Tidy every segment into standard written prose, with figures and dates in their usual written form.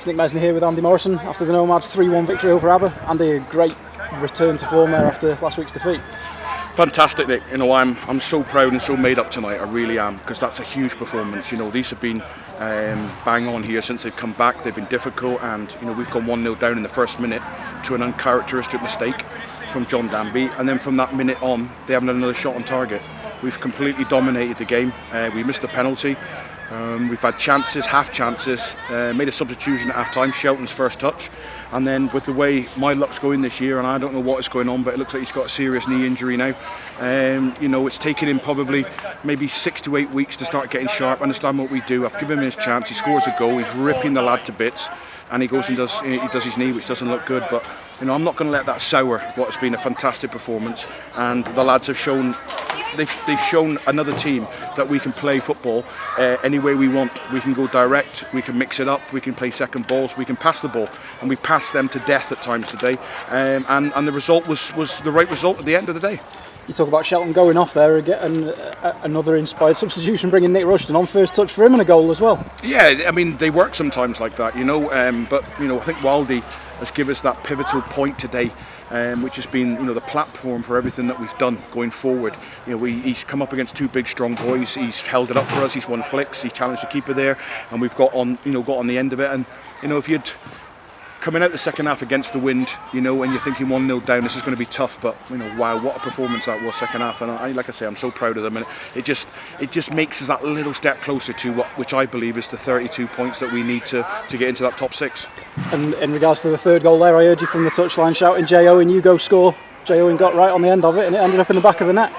Nick Mesner here with Andy Morrison after the Nomads 3-1 victory over Aber. Andy, a great return to form there after last week's defeat. Fantastic, Nick. You know, I'm so proud and so made up tonight. I really am, because that's a huge performance. You know, these have been bang on here since they've come back. They've been difficult, and you know, we've gone 1-0 down in the first minute to an uncharacteristic mistake from John Danby, and then from that minute on, they haven't had another shot on target. We've completely dominated the game. We missed a penalty. We've had chances, half chances, made a substitution at half time, Shelton's first touch, and then with the way my luck's going this year, and I don't know what is going on, but it looks like he's got a serious knee injury now. You know, it's taken him probably maybe 6 to 8 weeks to start getting sharp, understand what we do. I've given him his chance, he scores a goal, he's ripping the lad to bits, and he goes and does his knee, which doesn't look good, but you know, I'm not going to let that sour what has been a fantastic performance, and the lads have shown they've shown another team that we can play football any way we want. We can go direct, we can mix it up, we can play second balls, we can pass the ball, and we passed them to death at times today, and the result was the right result at the end of the day. You talk about Shelton going off there again, and another inspired substitution, bringing Nick Rushton on, first touch for him and a goal as well. Yeah, I mean, they work sometimes like that, you know, but you know, I think Wilde has given us that pivotal point today, which has been, you know, the platform for everything that we've done going forward. You know, he's come up against two big strong boys, he's held it up for us, he's won flicks, he's challenged the keeper there, and we've got on the end of it. And you know, if you'd coming out the second half against the wind, you know, and you're thinking 1-0 down, this is going to be tough, but you know, wow, what a performance that was second half. And like I say, I'm so proud of them, and it just makes us that little step closer to which I believe is the 32 points that we need to get into that top 6. And in regards to the third goal there, I heard you from the touchline shouting J. Owen, you go score. J. Owen got right on the end of it, and it ended up in the back of the net.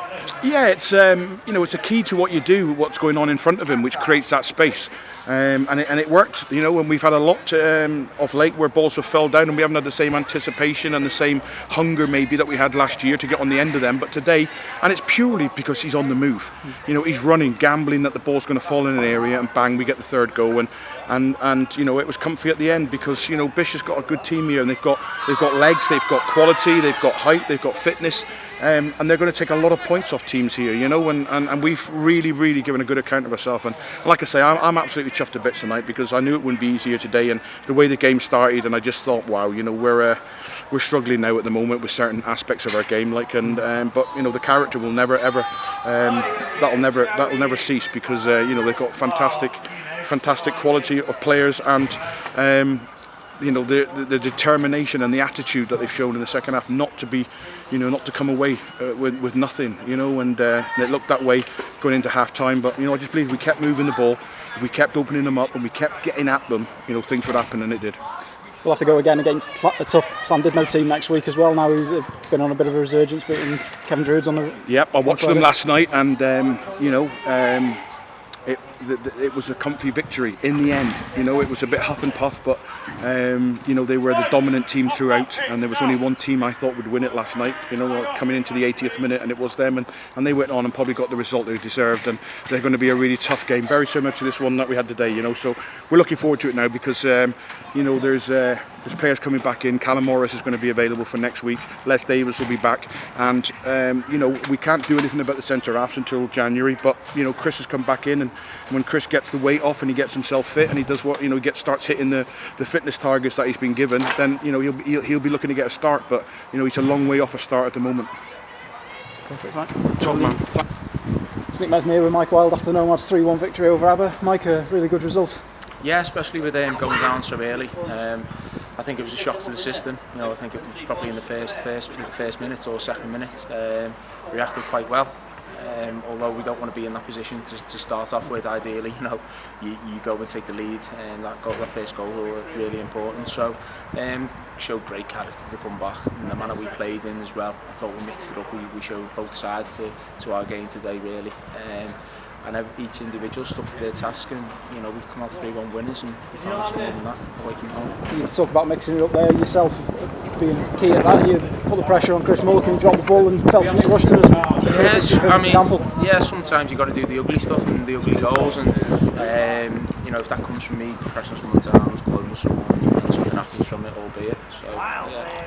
Yeah, it's you know, it's a key to what you do, what's going on in front of him, which creates that space, and it worked. You know, and we've had a lot of late where balls have fell down, and we haven't had the same anticipation and the same hunger maybe that we had last year to get on the end of them. But today, and it's purely because he's on the move. You know, he's running, gambling that the ball's going to fall in an area, and bang, we get the third goal. And you know, it was comfy at the end because you know, Bish has got a good team here, and they've got legs, they've got quality, they've got height, they've got fitness, and they're going to take a lot of points off teams here, you know, and we've really given a good account of ourselves. And like I say, I'm absolutely chuffed to bits tonight because I knew it wouldn't be easier today, and the way the game started, and I just thought, wow, you know, we're struggling now at the moment with certain aspects of our game, like, but you know, the character will never ever that'll never cease because you know, they've got fantastic quality of players, and you know, the determination and the attitude that they've shown in the second half, not to come away with nothing, you know, and it looked that way going into half time. But you know, I just believe we kept moving the ball, if we kept opening them up and we kept getting at them, you know, things would happen, and it did. We'll have to go again against a tough Llandudno team next week as well. Now he's been on a bit of a resurgence, beating Kevin Druids on the. Yep, I watched them last night, and you know. It was a comfy victory in the end. You know, it was a bit huff and puff, but you know, they were the dominant team throughout, and there was only one team I thought would win it last night, you know, coming into the 80th minute, and it was them, and they went on and probably got the result they deserved, and they're going to be a really tough game, very similar to this one that we had today, you know. So we're looking forward to it now because you know, there's players coming back in. Callum Morris is going to be available for next week, Les Davis will be back, and you know, we can't do anything about the centre halves until January, but you know, Chris has come back in, and when Chris gets the weight off and he gets himself fit and he does what, you know, starts hitting the fitness targets that he's been given, then you know, he'll be looking to get a start, but you know, he's a long way off a start at the moment. Perfect, right. Top man. It's Nick Mesner with Mike Wilde after the Nomads 3-1 victory over Aber. Mike, a really good result. Yeah, especially with going down so early. I think it was a shock to the system. You know, I think it was probably in the first minute or second minute, reacted quite well. Although we don't want to be in that position to start off with, ideally, you know, you go and take the lead, and that first goal was really important. So showed great character to come back, and the manner we played in as well. I thought we mixed it up. We showed both sides to our game today, really. And each individual stuck to their task, and you know, we've come out 3-1 winners, and we can't ask more than that away from home. You talk about mixing it up there yourself, being key at that. You put the pressure on Chris Mullican, you dropped the ball and felt Nick Rushton as well. Yes, I mean, yeah, sometimes you've got to do the ugly stuff and the ugly goals, and you know, if that comes from me pressing someone down, calling someone, and something happens from it, albeit. So yeah.